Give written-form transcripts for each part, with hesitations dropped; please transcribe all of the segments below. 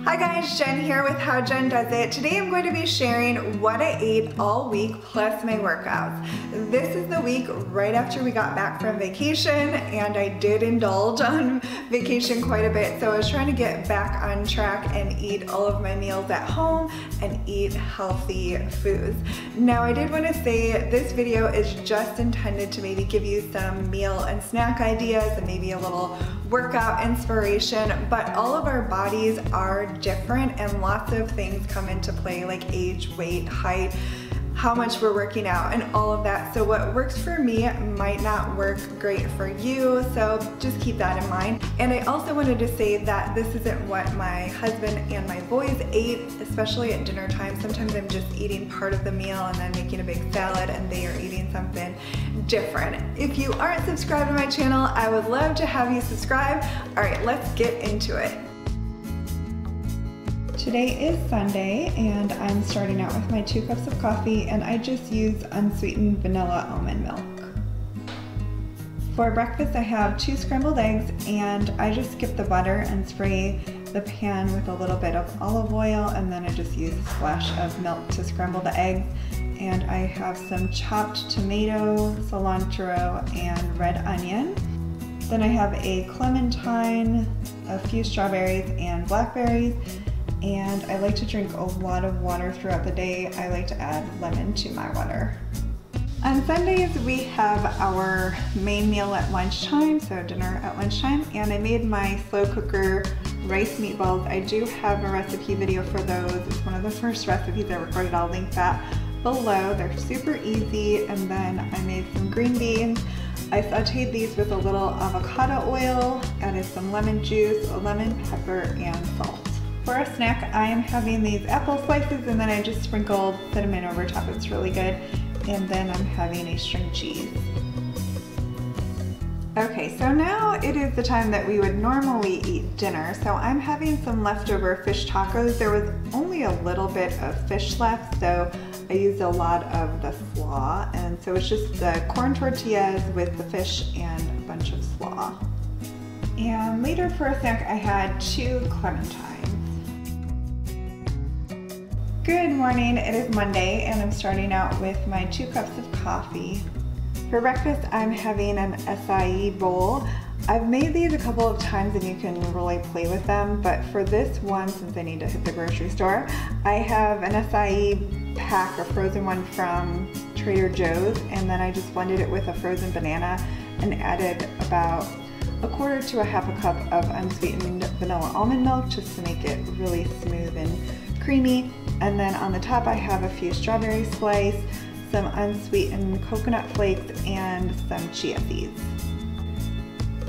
Hi guys, Jen here with How Jen Does It. Today I'm going to be sharing what I ate all week plus my workouts. This is the week right after we got back from vacation, and I did indulge on vacation quite a bit, so I was trying to get back on track and eat all of my meals at home and eat healthy foods. Now I did want to say this video is just intended to maybe give you some meal and snack ideas and maybe a little workout inspiration, but all of our bodies are different and lots of things come into play, like age, weight, height, how much we're working out, and all of that. So what works for me might not work great for you, so just keep that in mind. And I also wanted to say that this isn't what my husband and my boys ate, especially at dinner time. Sometimes I'm just eating part of the meal and then making a big salad, and they are eating something different. If you aren't subscribed to my channel, I would love to have you subscribe. All right, let's get into it. Today is Sunday, and I'm starting out with my 2 cups of coffee, and I just use unsweetened vanilla almond milk. For breakfast, I have 2 scrambled eggs, and I just skip the butter and spray the pan with a little bit of olive oil, and then I just use a splash of milk to scramble the eggs. And I have some chopped tomato, cilantro, and red onion. Then I have a clementine, a few strawberries, and blackberries. And I like to drink a lot of water throughout the day. I like to add lemon to my water. On Sundays, we have our main meal at lunchtime, so dinner at lunchtime, and I made my slow cooker rice meatballs. I do have a recipe video for those. It's one of the first recipes I recorded. I'll link that below. They're super easy. And then I made some green beans. I sauteed these with a little avocado oil, added some lemon juice, a lemon, pepper, and salt. For a snack, I am having these apple slices, and then I just sprinkled cinnamon over top. It's really good. And then I'm having a string cheese. Okay, so now it is the time that we would normally eat dinner. So I'm having some leftover fish tacos. There was only a little bit of fish left, so I used a lot of the slaw. And so it's just the corn tortillas with the fish and a bunch of slaw. And later for a snack, I had 2 clementines. Good morning, it is Monday, and I'm starting out with my 2 cups of coffee. For breakfast, I'm having an acai bowl. I've made these a couple of times and you can really play with them, but for this one, since I need to hit the grocery store, I have an acai pack, a frozen one from Trader Joe's, and then I just blended it with a frozen banana and added about 1/4 to 1/2 cup of unsweetened vanilla almond milk just to make it really smooth and creamy. And then on the top I have a few strawberry slice, some unsweetened coconut flakes, and some chia seeds.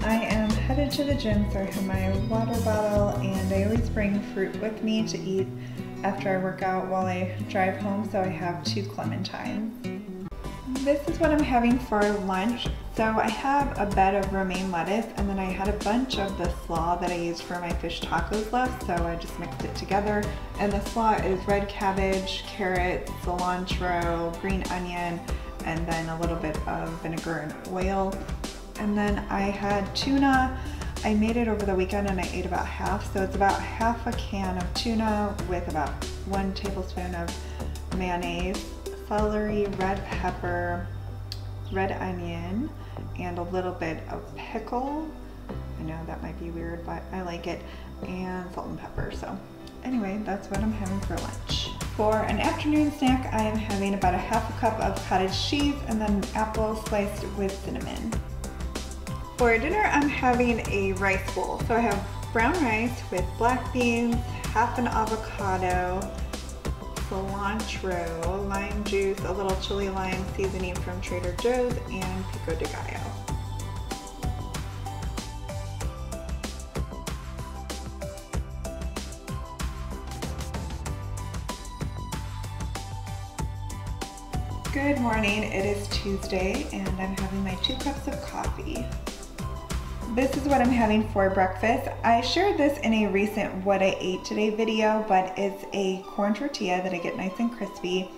I am headed to the gym, so I have my water bottle, and I always bring fruit with me to eat after I work out while I drive home, so I have 2 clementines. This is what I'm having for lunch. So I have a bed of romaine lettuce, and then I had a bunch of the slaw that I used for my fish tacos left, so I just mixed it together. And the slaw is red cabbage, carrots, cilantro, green onion, and then a little bit of vinegar and oil. And then I had tuna. I made it over the weekend and I ate about half, so it's about half a can of tuna with about 1 tablespoon of mayonnaise, celery, red pepper, red onion, and a little bit of pickle. I know that might be weird, but I like it, and salt and pepper. So anyway, that's what I'm having for lunch. For an afternoon snack, I am having about 1/2 cup of cottage cheese and then an apple sliced with cinnamon. For dinner, I'm having a rice bowl. So I have brown rice with black beans, half an avocado, cilantro, lime juice, a little chili lime seasoning from Trader Joe's, and pico de gallo. Good morning, it is Tuesday, and I'm having my 2 cups of coffee. This is what I'm having for breakfast. I shared this in a recent what I ate today video, but it's a corn tortilla that I get nice and crispy,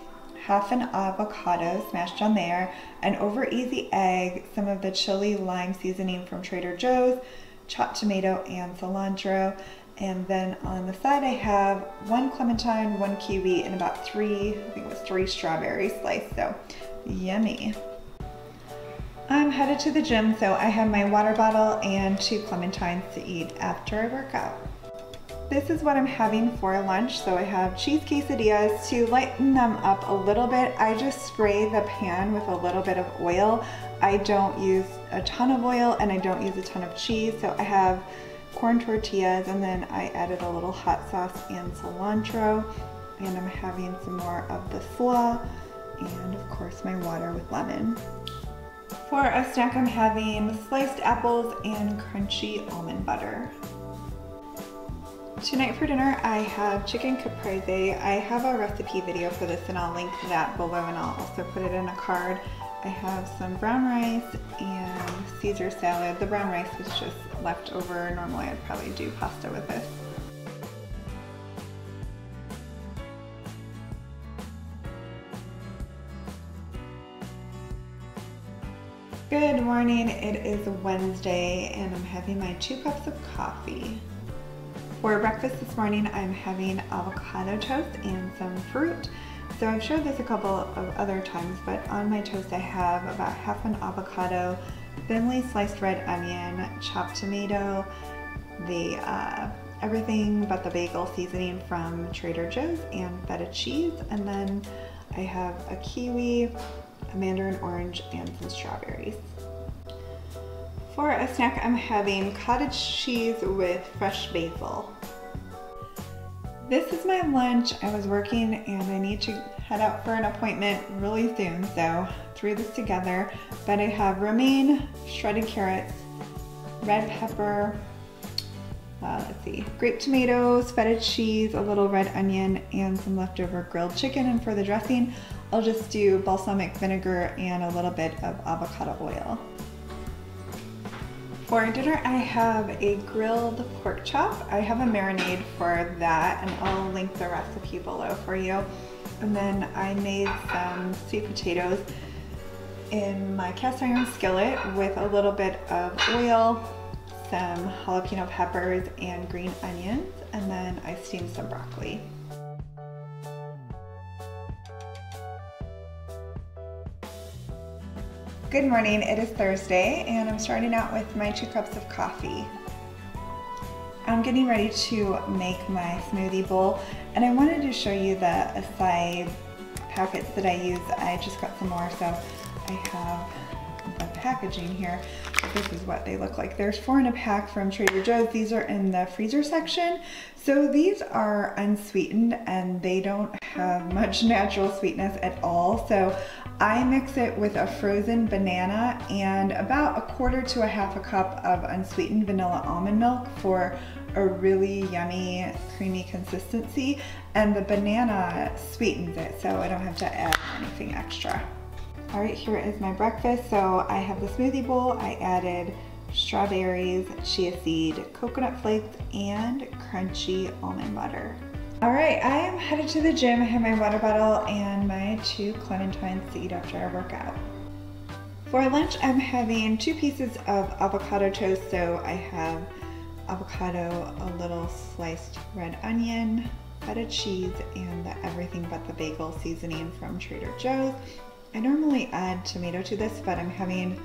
half an avocado smashed on there, an over easy egg, some of the chili lime seasoning from Trader Joe's, chopped tomato and cilantro, And then on the side I have 1 clementine, 1 kiwi, and about 3 strawberries sliced, so yummy. I'm headed to the gym, so I have my water bottle and 2 clementines to eat after I work out. This is what I'm having for lunch. So I have cheese quesadillas. To lighten them up a little bit, I just spray the pan with a little bit of oil. I don't use a ton of oil and I don't use a ton of cheese. So I have corn tortillas, and then I added a little hot sauce and cilantro, and I'm having some more of the slaw and of course my water with lemon. For a snack, I'm having sliced apples and crunchy almond butter. Tonight for dinner, I have chicken caprese. I have a recipe video for this and I'll link that below, and I'll also put it in a card. I have some brown rice and Caesar salad. The brown rice was just left over. Normally I'd probably do pasta with this. Good morning, it is Wednesday and I'm having my 2 cups of coffee. For breakfast this morning, I'm having avocado toast and some fruit. So I've showed this a couple of other times, but on my toast I have about half an avocado, thinly sliced red onion, chopped tomato, everything but the bagel seasoning from Trader Joe's, and feta cheese. And then I have a kiwi, a mandarin orange, and some strawberries. For a snack, I'm having cottage cheese with fresh basil. This is my lunch. I was working and I need to head out for an appointment really soon, so threw this together. But I have romaine, shredded carrots, red pepper, grape tomatoes, feta cheese, a little red onion, and some leftover grilled chicken. And for the dressing, I'll just do balsamic vinegar and a little bit of avocado oil. For dinner, I have a grilled pork chop. I have a marinade for that, and I'll link the recipe below for you. And then I made some sweet potatoes in my cast iron skillet with a little bit of oil, some jalapeno peppers, and green onions, and then I steamed some broccoli. Good morning, it is Thursday and I'm starting out with my 2 cups of coffee. I'm getting ready to make my smoothie bowl, and I wanted to show you the acai packets that I use. I just got some more, so I have the packaging here. This is what they look like. There's 4 in a pack from Trader Joe's. These are in the freezer section. So these are unsweetened and they don't have much natural sweetness at all. So I mix it with a frozen banana and about 1/4 to 1/2 cup of unsweetened vanilla almond milk for a really yummy, creamy consistency. And the banana sweetens it, so I don't have to add anything extra. All right, here is my breakfast. So I have the smoothie bowl. I added strawberries, chia seed, coconut flakes, and crunchy almond butter. All right, I am headed to the gym. I have my water bottle and my 2 clementines to eat after I work out. For lunch, I'm having 2 pieces of avocado toast. So I have avocado, a little sliced red onion, feta cheese, and the everything but the bagel seasoning from Trader Joe's. I normally add tomato to this, but I'm having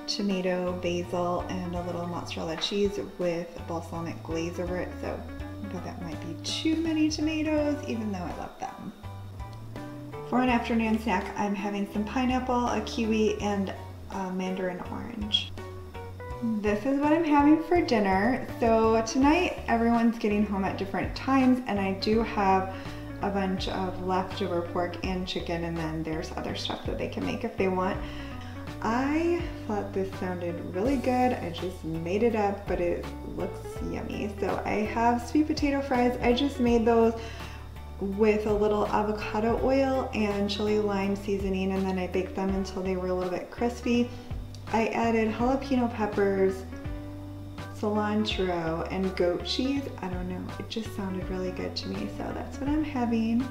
tomato, basil, and a little mozzarella cheese with balsamic glaze over it. So I thought that might be too many tomatoes, even though I love them. For an afternoon snack, I'm having some pineapple, a kiwi, and a mandarin orange. This is what I'm having for dinner. So tonight, everyone's getting home at different times, and I do have a bunch of leftover pork and chicken, and then there's other stuff that they can make if they want. I thought this sounded really good. I just made it up, but it looks yummy. So I have sweet potato fries. I just made those with a little avocado oil and chili lime seasoning, and then I baked them until they were a little bit crispy. I added jalapeno peppers, cilantro, and goat cheese. I don't know, it just sounded really good to me, so that's what I'm having.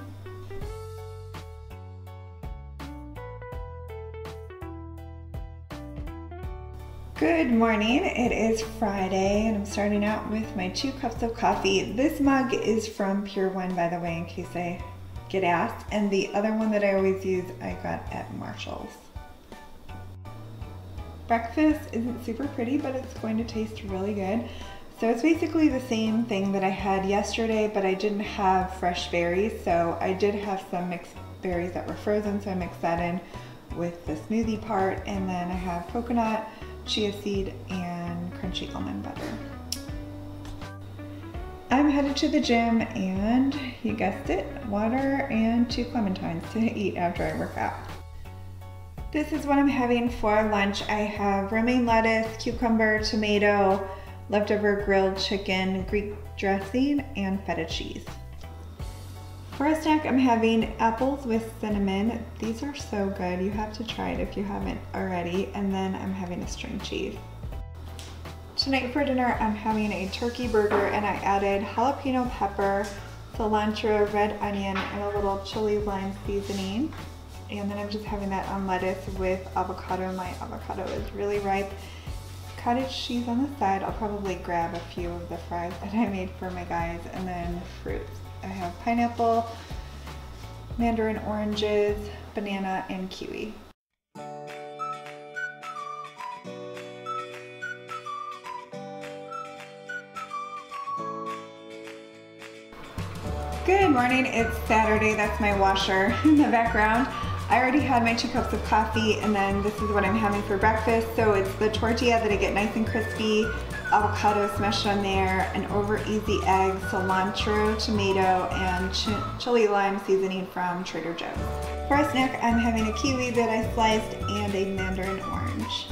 Good morning, it is Friday and I'm starting out with my 2 cups of coffee. This mug is from Pure One, by the way, in case I get asked, and the other one that I always use I got at Marshall's. Breakfast isn't super pretty, but it's going to taste really good. So it's basically the same thing that I had yesterday, but I didn't have fresh berries, so I did have some mixed berries that were frozen, so I mixed that in with the smoothie part, and then I have coconut, chia seed, and crunchy almond butter. I'm headed to the gym and, you guessed it, water and 2 clementines to eat after I work out. This is what I'm having for lunch. I have romaine lettuce, cucumber, tomato, leftover grilled chicken, Greek dressing, and feta cheese. For a snack, I'm having apples with cinnamon. These are so good. You have to try it if you haven't already. And then I'm having a string cheese. Tonight for dinner, I'm having a turkey burger, and I added jalapeno pepper, cilantro, red onion, and a little chili lime seasoning. And then I'm just having that on lettuce with avocado. My avocado is really ripe. Cottage cheese on the side. I'll probably grab a few of the fries that I made for my guys, and then fruits. I have pineapple, mandarin oranges, banana, and kiwi. Good morning, it's Saturday. That's my washer in the background. I already had my 2 cups of coffee, and then this is what I'm having for breakfast. So it's the tortilla that I get nice and crispy, avocado smashed on there, an over easy egg, cilantro, tomato, and chili lime seasoning from Trader Joe's. For a snack, I'm having a kiwi that I sliced and a mandarin orange.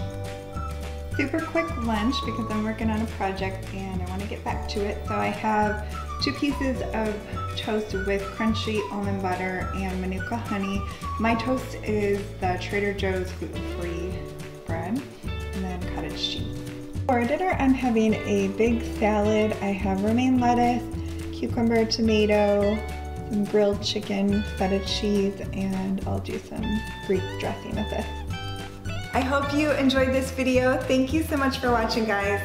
Super quick lunch because I'm working on a project and I want to get back to it. So I have 2 pieces of toast with crunchy almond butter and manuka honey. My toast is the Trader Joe's gluten-free bread, and then cottage cheese. For dinner, I'm having a big salad. I have romaine lettuce, cucumber, tomato, some grilled chicken, feta cheese, and I'll do some Greek dressing with this. I hope you enjoyed this video. Thank you so much for watching, guys.